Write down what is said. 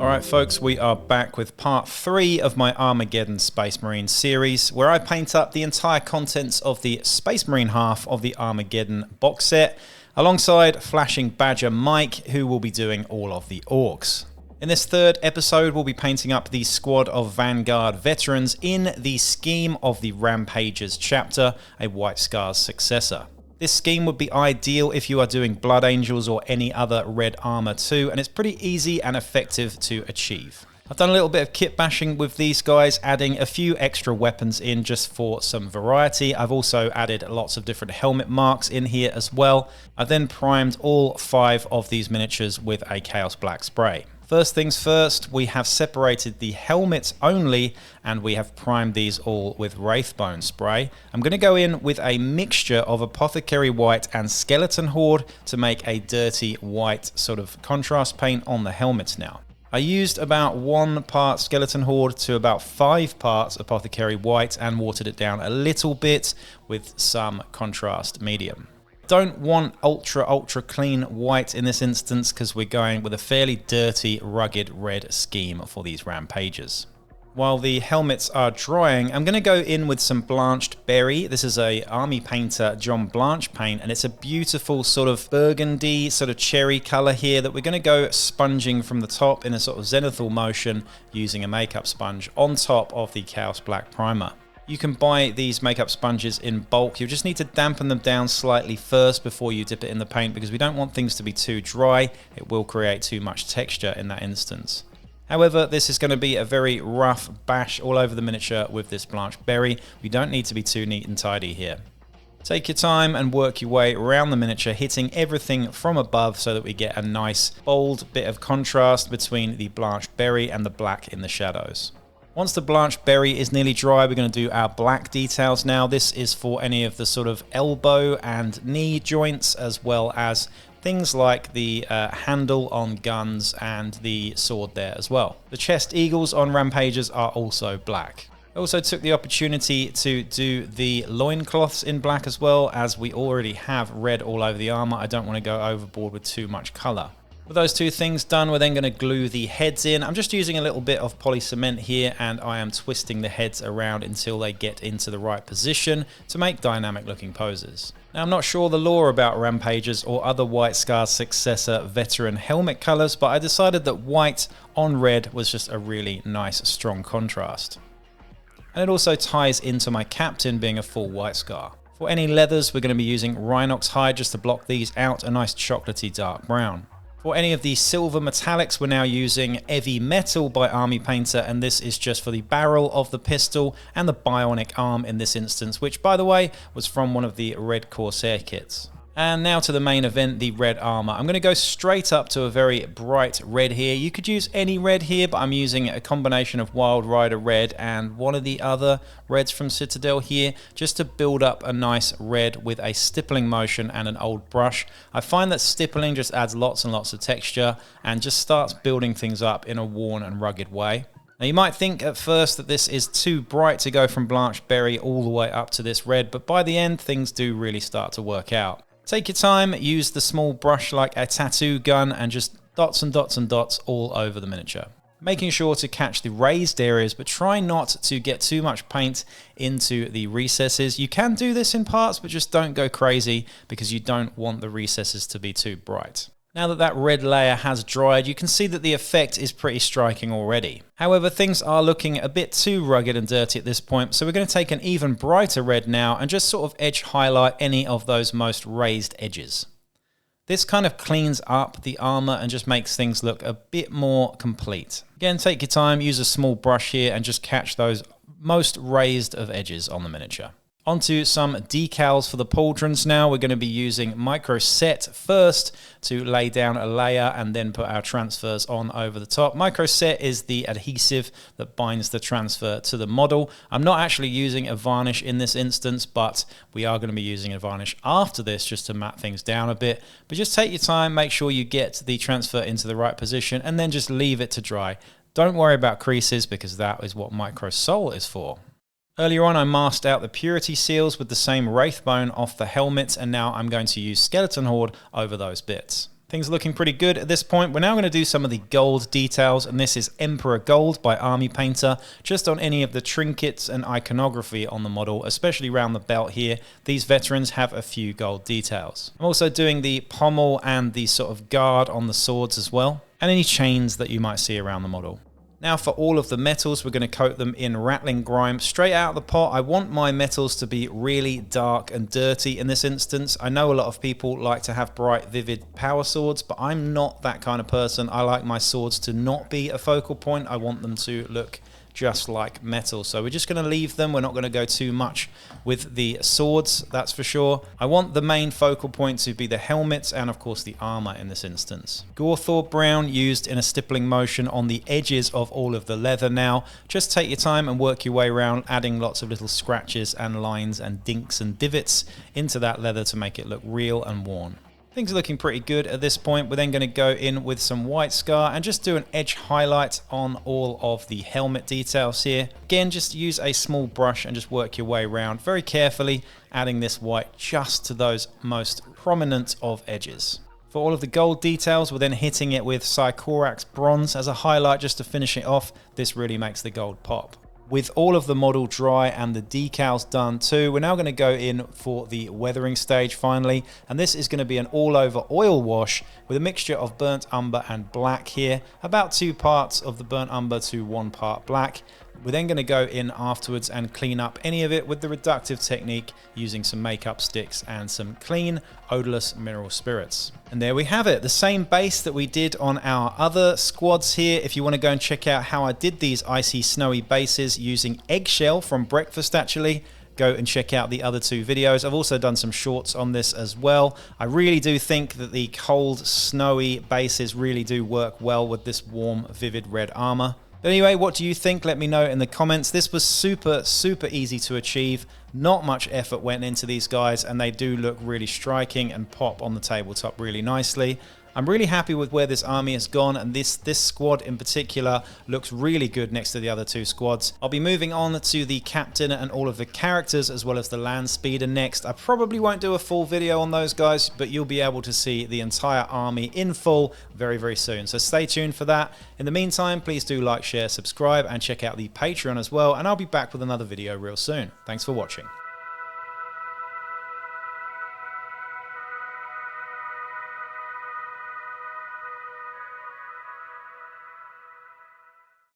Alright folks, we are back with part 3 of my Armageddon Space Marine series, where I paint up the entire contents of the Space Marine half of the Armageddon box set, alongside Flashing Badger Mike, who will be doing all of the orcs. In this third episode, we'll be painting up the squad of Vanguard veterans in the scheme of the Rampagers chapter, a White Scars successor. This scheme would be ideal if you are doing Blood Angels or any other red armor too, and it's pretty easy and effective to achieve. I've done a little bit of kit bashing with these guys, adding a few extra weapons in just for some variety. I've also added lots of different helmet marks in here as well. I then primed all 5 of these miniatures with a Chaos Black spray. First things first, we have separated the helmets only, and we have primed these all with Wraithbone spray. I'm going to go in with a mixture of Apothecary White and Skeleton Horde to make a dirty white sort of contrast paint on the helmets now. I used about 1 part Skeleton Horde to about 5 parts Apothecary White and watered it down a little bit with some contrast medium. Don't want ultra clean white in this instance because we're going with a fairly dirty, rugged red scheme for these Rampagers. While the helmets are drying, I'm going to go in with some Blanched Berry. This is a Army Painter John Blanche paint, and it's a beautiful sort of burgundy, sort of cherry colour here that we're going to go sponging from the top in a sort of zenithal motion using a makeup sponge on top of the Chaos Black primer. You can buy these makeup sponges in bulk. You just need to dampen them down slightly first before you dip it in the paint, because we don't want things to be too dry. It will create too much texture in that instance. However, this is going to be a very rough bash all over the miniature with this Blanched Berry. We don't need to be too neat and tidy here. Take your time and work your way around the miniature, hitting everything from above so that we get a nice bold bit of contrast between the Blanched Berry and the black in the shadows. Once the Blanched Berry is nearly dry, we're going to do our black details now. This is for any of the sort of elbow and knee joints, as well as things like the handle on guns and the sword there as well. The chest eagles on Rampagers are also black. I also took the opportunity to do the loincloths in black as well, as we already have red all over the armor. I don't want to go overboard with too much color. With those 2 things done, we're then going to glue the heads in. I'm just using a little bit of poly cement here, and I am twisting the heads around until they get into the right position to make dynamic looking poses. Now, I'm not sure the lore about Rampagers or other White Scars successor veteran helmet colors, but I decided that white on red was just a really nice strong contrast. And it also ties into my captain being a full White Scar. For any leathers, we're going to be using Rhinox hide just to block these out, a nice chocolatey dark brown. For any of the silver metallics, we're now using Heavy Metal by Army Painter, and this is just for the barrel of the pistol and the bionic arm in this instance, which, by the way, was from one of the Red Corsair kits. And now to the main event, the red armor. I'm going to go straight up to a very bright red here. You could use any red here, but I'm using a combination of Wild Rider red and one of the other reds from Citadel here, just to build up a nice red with a stippling motion and an old brush. I find that stippling just adds lots and lots of texture and just starts building things up in a worn and rugged way. Now, you might think at first that this is too bright to go from Blanched Berry all the way up to this red, but by the end, things do really start to work out. Take your time, use the small brush like a tattoo gun, and just dots and dots and dots all over the miniature. Making sure to catch the raised areas, but try not to get too much paint into the recesses. You can do this in parts, but just don't go crazy because you don't want the recesses to be too bright. Now that that red layer has dried, you can see that the effect is pretty striking already. However, things are looking a bit too rugged and dirty at this point, so we're going to take an even brighter red now and just sort of edge highlight any of those most raised edges. This kind of cleans up the armor and just makes things look a bit more complete. Again, take your time, use a small brush here and just catch those most raised of edges on the miniature. Onto some decals for the pauldrons now. We're going to be using Micro Set first to lay down a layer and then put our transfers on over the top. Micro Set is the adhesive that binds the transfer to the model. I'm not actually using a varnish in this instance, but we are going to be using a varnish after this just to matte things down a bit. But just take your time, make sure you get the transfer into the right position, and then just leave it to dry. Don't worry about creases because that is what Micro Sol is for. Earlier on, I masked out the purity seals with the same Wraithbone off the helmet, and now I'm going to use Skeleton Horde over those bits. Things are looking pretty good at this point. We're now going to do some of the gold details, and this is Emperor Gold by Army Painter, just on any of the trinkets and iconography on the model, especially around the belt here. These veterans have a few gold details. I'm also doing the pommel and the sort of guard on the swords as well, and any chains that you might see around the model. Now for all of the metals, we're going to coat them in rattling grime straight out of the pot. I want my metals to be really dark and dirty in this instance. I know a lot of people like to have bright, vivid power swords, but I'm not that kind of person. I like my swords to not be a focal point. I want them to look just like metal. So we're just going to leave them. We're not going to go too much with the swords, that's for sure. I want the main focal point to be the helmets and of course the armor in this instance. Gawthor brown used in a stippling motion on the edges of all of the leather now. Just take your time and work your way around, adding lots of little scratches and lines and dinks and divots into that leather to make it look real and worn. Things are looking pretty good at this point. We're then going to go in with some white scar and just do an edge highlight on all of the helmet details here. Again, just use a small brush and just work your way around very carefully, adding this white just to those most prominent of edges. For all of the gold details, we're then hitting it with Sycorax bronze as a highlight just to finish it off. This really makes the gold pop. With all of the model dry and the decals done too, we're now going to go in for the weathering stage finally, and this is going to be an all-over oil wash with a mixture of burnt umber and black here, about 2 parts of the burnt umber to 1 part black. We're then going to go in afterwards and clean up any of it with the reductive technique using some makeup sticks and some clean, odorless mineral spirits. And there we have it, the same base that we did on our other squads here. If you want to go and check out how I did these icy snowy bases using eggshell from breakfast actually, go and check out the other 2 videos. I've also done some shorts on this as well. I really do think that the cold, snowy bases really do work well with this warm, vivid red armor. But anyway, what do you think? Let me know in the comments. This was super easy to achieve. Not much effort went into these guys, and they do look really striking and pop on the tabletop really nicely. I'm really happy with where this army has gone, and this squad in particular looks really good next to the other 2 squads. I'll be moving on to the captain and all of the characters as well as the land speeder next. I probably won't do a full video on those guys, but you'll be able to see the entire army in full very soon. So stay tuned for that. In the meantime, please do like, share, subscribe, and check out the Patreon as well, and I'll be back with another video real soon. Thanks for watching.